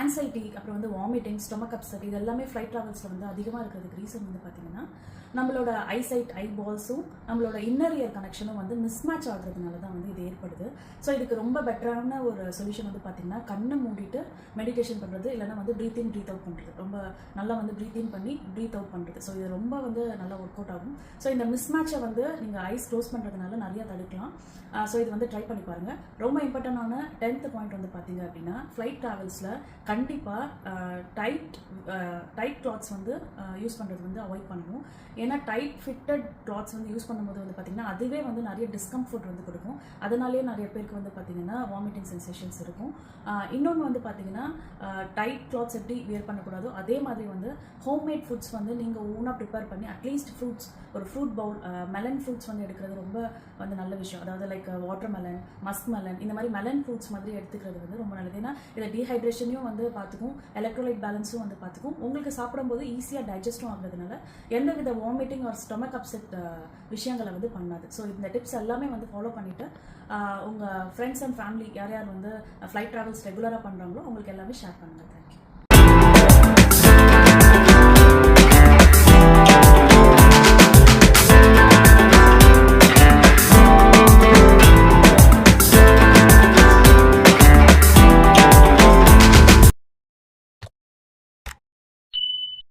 Anxiety, அப்புறம் வந்து vomiting, stomach upset, இது எல்லாமே ஃப்ளைட் ட்ராவல்ஸில் வந்து அதிகமாக இருக்கிறதுக்கு ரீசன் வந்து பார்த்தீங்கன்னா நம்மளோட ஐசைட், ஐபால்ஸும் நம்மளோட இன்னர் இயர் கனெக்ஷனும் வந்து மிஸ்மேட்ச் ஆகுறதுனால தான் வந்து இது ஏற்படுது. ஸோ இதுக்கு ரொம்ப பெட்டரான ஒரு சொல்யூஷன் வந்து பார்த்தீங்கன்னா கண்ணை மூடிட்டு மெடிடேஷன் பண்ணுறது, இல்லைனா வந்து ப்ரீத் இன் ப்ரீத் அவுட் பண்ணுறது. ரொம்ப நல்லா வந்து ப்ரீத் இன் பண்ணி ப்ரீத் அவுட் பண்ணுறது. ஸோ இது ரொம்ப வந்து நல்லா ஒர்க் அவுட் ஆகும். ஸோ இந்த மிஸ்மேட்சை வந்து நீங்கள் ஐஸ் க்ளோஸ் பண்ணுறதுனால நிறையா தடுக்கலாம். ஸோ இது வந்து ட்ரை பண்ணி பாருங்கள். ரொம்ப இம்பார்ட்டண்டான 10th பாயிண்ட் வந்து பார்த்தீங்க அப்படின்னா ஃப்ளைட் ட்ராவல்ஸில் கண்டிப்பாக டைட் கிளாத்ஸ் வந்து யூஸ் பண்ணுறது வந்து அவாய்ட் பண்ணணும். ஏன்னா டைட் ஃபிட்டட் கிளாத்ஸ் வந்து யூஸ் பண்ணும்போது வந்து பார்த்திங்கன்னா அதுவே வந்து நிறைய டிஸ்கம்ஃபர்ட் வந்து கொடுக்கும். அதனாலேயே நிறைய பேருக்கு வந்து பார்த்திங்கன்னா வாமிட்டிங் சென்சேஷன்ஸ் இருக்கும். இன்னொன்று வந்து பார்த்திங்கன்னா டைட் கிளாத்ஸ் எப்படி வியர் பண்ணக்கூடாதோ அதே மாதிரி வந்து ஹோம்மேட் ஃபுட்ஸ் வந்து நீங்கள் ஓனாக ப்ரிப்பேர் பண்ணி அட்லீஸ்ட் ஃப்ரூட்ஸ், ஒரு ஃப்ரூட் பவுல், மெலன் ஃப்ரூட்ஸ் வந்து எடுக்கிறது ரொம்ப வந்து நல்ல விஷயம். அதாவது like water melon, musk melon, இந்த மாதிரி மெலன் ஃப்ரூட்ஸ் மாதிரி எடுத்துக்கிறது வந்து ரொம்ப நல்லது. ஏன்னா இதை டீஹைட்ரேஷனையும் வந்து பார்த்துக்கும், எலக்ட்ரோலைட் பேலன்ஸும் வந்து பார்த்துக்கும். உங்களுக்கு சாப்பிடும்போது ஈஸியாக டைஜஸ்டும் ஆகுறதுனால எந்த வித வாமிட்டிங் ஒரு ஸ்டொமக் அப்செட் விஷயங்களை வந்து பண்ணாது. ஸோ இந்த டிப்ஸ் எல்லாமே வந்து ஃபாலோ பண்ணிவிட்டு உங்கள் ஃப்ரெண்ட்ஸ் அண்ட் ஃபேமிலி யார் யார் வந்து ஃப்ளைட் ட்ராவல்ஸ் ரெகுலராக பண்ணுறாங்களோ உங்களுக்கு எல்லாமே ஷேர் பண்ணுங்கள். தேங்க்யூ.